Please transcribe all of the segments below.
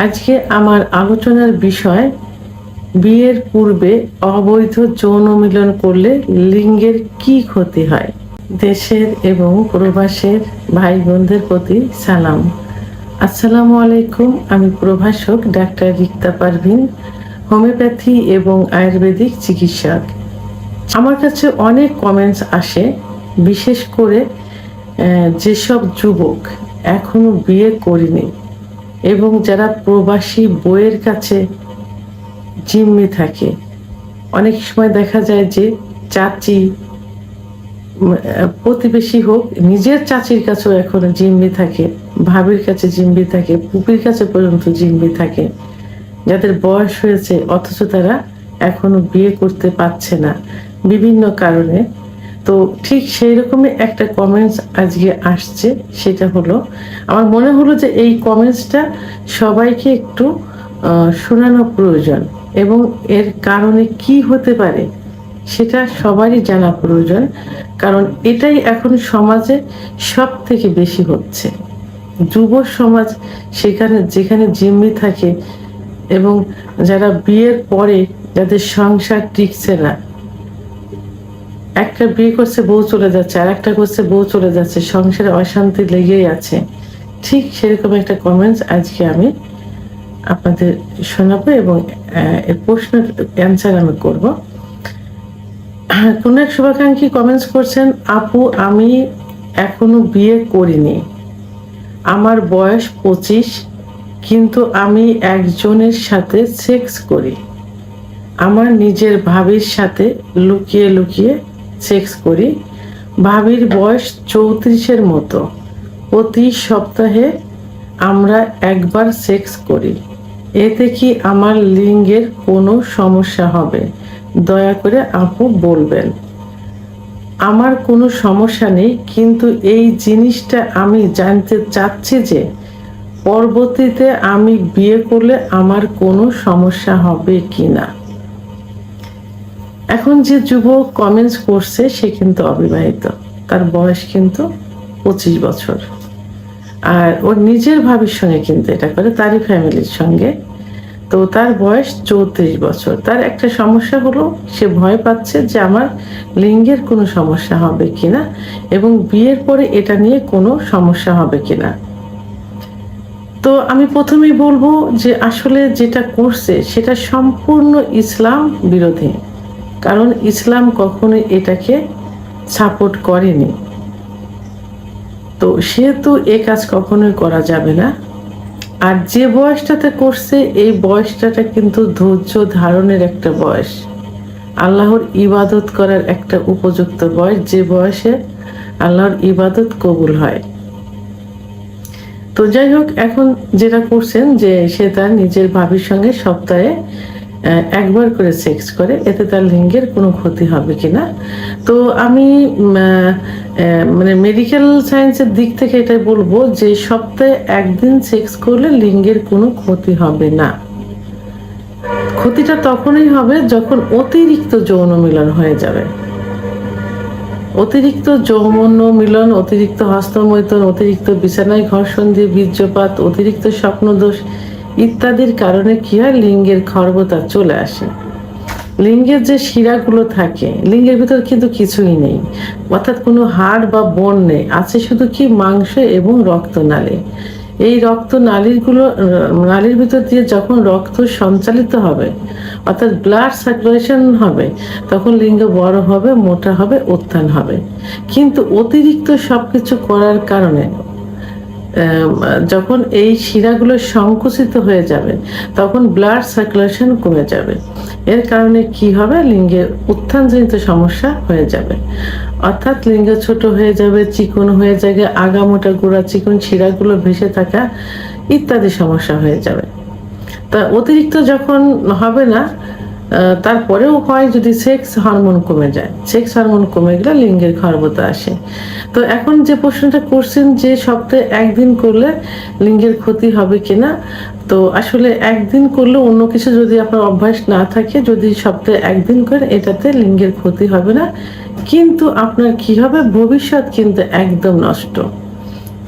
আজকে আমার আলোচনার বিষয় বিয়ের পূর্বে অবৈধ যৌন মিলন করলে লিঙ্গের কি ক্ষতি হয়। দেশের এবং প্রবাসের ভাই বোনদের প্রতি সালাম। আসসালামু আলাইকুম। আমি প্রভাষক ডাক্তার রিক্তা পারভিন, হোমিওপ্যাথি এবং আয়ুর্বেদিক চিকিৎসক। আমার কাছে অনেক কমেন্টস আসে, বিশেষ করে যেসব যুবক এখনো বিয়ে করেনি এবং যারা প্রবাসী বউয়ের কাছে জিম্মি থাকে। অনেক সময় দেখা যায় যে চাচি, প্রতিবেশী হোক, নিজের চাচির কাছেও এখনো জিম্মি থাকে, ভাবির কাছে জিম্মি থাকে, পুপির কাছে পর্যন্ত জিম্মি থাকে, যাদের বয়স হয়েছে অথচ তারা এখনো বিয়ে করতে পারছে না বিভিন্ন কারণে। তো ঠিক সেই রকমই একটা কমেন্টস আজকে আসছে, সেটা হলো, আমার মনে হলো যে এই কমেন্টসটা সবাইকে একটু শোনানো প্রয়োজন এবং এর কারণে কি হতে পারে সেটা সবারই জানা প্রয়োজন। কারণ এটাই এখন সমাজে সব থেকে বেশি হচ্ছে। যুব সমাজ যেখানে জিম্মি থাকে এবং যারা বিয়ের পরে যাদের সংসার টিকছে না, একটা বিয়ে করছে বউ চলে যাচ্ছে, আর একটা করছে বউ চলে যাচ্ছে, সংসারে অশান্তি লেগেই আছে। ঠিক সেরকম একটা কমেন্টস আজকে আমি আপনাদের শোনাবো এবং এর প্রশ্নের অ্যান্সার আমি করব। কোন এক শুভাকাঙ্ক্ষী কমেন্টস করছেন, আপু আমি এখনো বিয়ে করিনি, আমার বয়স 25, কিন্তু আমি একজনের সাথে সেক্স করি। আমার নিজের ভাবির সাথে লুকিয়ে লুকিয়ে সেক্স করি। ভাবির বয়স 34-এর মতো। প্রতি সপ্তাহে আমরা একবার সেক্স করি। এতে কি আমার লিঙ্গের কোনো সমস্যা হবে? দয়া করে আপু বলবেন। আমার কোনো সমস্যা নেই, কিন্তু এই জিনিসটা আমি জানতে চাচ্ছি যে পরবর্তীতে আমি বিয়ে করলে আমার কোনো সমস্যা হবে কিনা। এখন যে যুবক কমেন্টস করছে সে কিন্তু অবিবাহিত, তার বয়স কিন্তু 25 বছর, আর ওর নিজের ভাবির সঙ্গে কিন্তু এটা করে, তারই ফ্যামিলির সঙ্গে। তো তার বয়স 34 বছর। তার একটা সমস্যা হলো, সে ভয় পাচ্ছে যে আমার লিঙ্গের কোনো সমস্যা হবে কিনা এবং বিয়ের পরে এটা নিয়ে কোনো সমস্যা হবে কিনা। তো আমি প্রথমেই বলবো যে আসলে যেটা করছে সেটা সম্পূর্ণ ইসলাম বিরোধী, কারণ ইসলাম কখনোই এটাকে সাপোর্ট করেনি। তো সেহেতু এ কাজ কখনোই করা যাবে না। আর যে বয়সটাতে করছে এই বয়সটা কিন্তু ধৈর্য ধারণের একটা বয়স, আল্লাহর ইবাদত করার একটা উপযুক্ত বয়স, যে বয়সে আল্লাহর ইবাদত কবুল হয়। তো যাই হোক, এখন যেটা করছেন যে সে তার নিজের ভাবির সঙ্গে সপ্তাহে একবার করে সেক্স করে, এতে তার লিঙ্গের কোনো ক্ষতি হবে কিনা। তো আমি মানে মেডিকেল সায়েন্সের দিক থেকে এটাই বলবো যে সপ্তাহে একদিন সেক্স করলে লিঙ্গের কোনো ক্ষতি হবে না। ক্ষতিটা তখনই হবে যখন অতিরিক্ত যৌন মিলন হয়ে যাবে। অতিরিক্ত যৌন মিলন, অতিরিক্ত হস্তমৈথুন, অতিরিক্ত বিছানায় ঘর্ষণ দিয়ে বীর্যপাত, অতিরিক্ত স্বপ্নদোষ ইত্যাদির কারণে কি হয়, লিঙ্গের খর্বতা চলে আসে। লিঙ্গের যে শিরাগুলো থাকে, লিঙ্গের ভিতর কিন্তু কিছুই নেই, অর্থাৎ কোনো হাড় বা বোন নেই, আছে শুধু কি মাংস এবং রক্তনালী। এই নালীর ভিতর দিয়ে যখন রক্ত সঞ্চালিত হবে, অর্থাৎ ব্লাড সার্কুলেশন হবে, তখন লিঙ্গ বড় হবে, মোটা হবে, উত্থান হবে। কিন্তু অতিরিক্ত সবকিছু করার কারণে যখন এই শিরাগুলো সংকুচিত হয়ে যাবে তখন ব্লাড সার্কুলেশন কমে যাবে। এর কারণে কি হবে, লিঙ্গের উত্থানজনিত সমস্যা হয়ে যাবে, অর্থাৎ লিঙ্গ ছোট হয়ে যাবে, চিকন হয়ে যাবে, আগামোটা গোড়া চিকন শিরাগুলো ভেসে থাকা ইত্যাদি সমস্যা হয়ে যাবে। তা অতিরিক্ত যখন হবে না, তারপরেও হয় যদি সেক্স হরমোন কমে যায়, সেক্স হরমোন কমে গেলে লিঙ্গের খর্বতা আসে। তো এখন যে প্রশ্নটা করছেন যে সপ্তাহে একদিন করলে লিঙ্গের ক্ষতি হবে কিনা, তো আসলে একদিন করলে, অন্য কিছু যদি আপনার অভ্যাস না থাকে, যদি সপ্তাহে একদিন করেন এটাতে লিঙ্গের ক্ষতি হবে না, কিন্তু আপনার কি হবে, ভবিষ্যৎ কিন্তু একদম নষ্ট।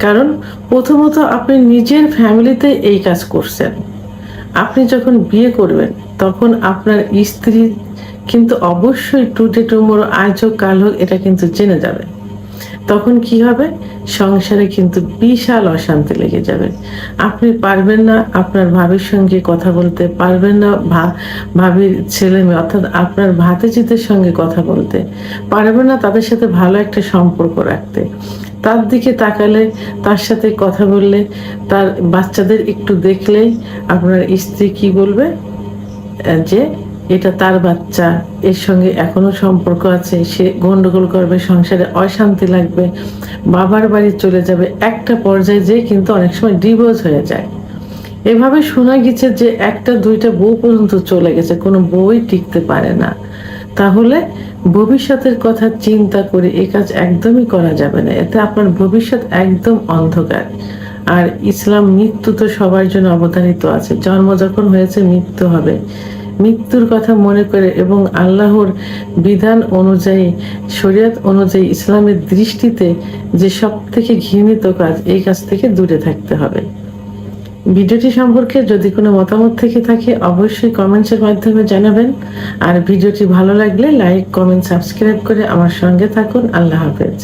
কারণ প্রথমত আপনি নিজের ফ্যামিলিতে এই কাজ করছেন, আপনি যখন বিয়ে করবেন তখন আপনার স্ত্রী কিন্তু অবশ্যই টুটে টুমোর আজ হোক কাল হোক এটা কিন্তু জেনে যাবে। তখন কি হবে, সংসারে কিন্তু বিশাল অশান্তি লেগে যাবে। আপনি পারবেন না আপনার ভাবির সঙ্গে কথা বলতে, পারবেন না ভাবির ছেলে মেয়ে অর্থাৎ আপনার ভাতিজিদের সঙ্গে কথা বলতে, পারবেন না তাদের সাথে ভালো একটা সম্পর্ক রাখতে। তার দিকে তাকালে, তার সাথে কথা বললে, তার বাচ্চাদের একটু দেখলেই আপনার স্ত্রী কি বলবে, যে এটা তার বাচ্চা, এর সঙ্গে এখনো সম্পর্ক আছে, সে গন্ডগোল করবে, সংসারে অশান্তি লাগবে, বাবার বাড়ি চলে যাবে, একটা পর্যায়ে যে কিন্তু অনেক সময় ডিভোর্স হয়ে যায়। এভাবে শোনা গেছে যে একটা দুইটা বউ পর্যন্ত চলে গেছে, কোনো বউই টিকতে পারে না। তাহলে ভবিষ্যতের কথা চিন্তা করে এই কাজ একদমই করা যাবে না, এতে আপনার ভবিষ্যৎ একদম অন্ধকার। আর ইসলাম মৃত্যু তো সবার জন্য অবধারিত আছে, জন্ম যখন হয়েছে মৃত্যু হবে। মৃত্যুর কথা মনে করে এবং আল্লাহর বিধান অনুযায়ী, শরীয়ত অনুযায়ী, ইসলামের দৃষ্টিতে যে সব থেকে ঘৃণিত কাজ, এই কাজ থেকে দূরে থাকতে হবে। ভিডিওটি সম্পর্কে যদি কোনো মতামত থেকে থাকে অবশ্যই কমেন্টসের মাধ্যমে জানাবেন। আর ভিডিওটি ভালো লাগলে লাইক, কমেন্ট, সাবস্ক্রাইব করে আমার সঙ্গে থাকুন। আল্লাহ হাফেজ।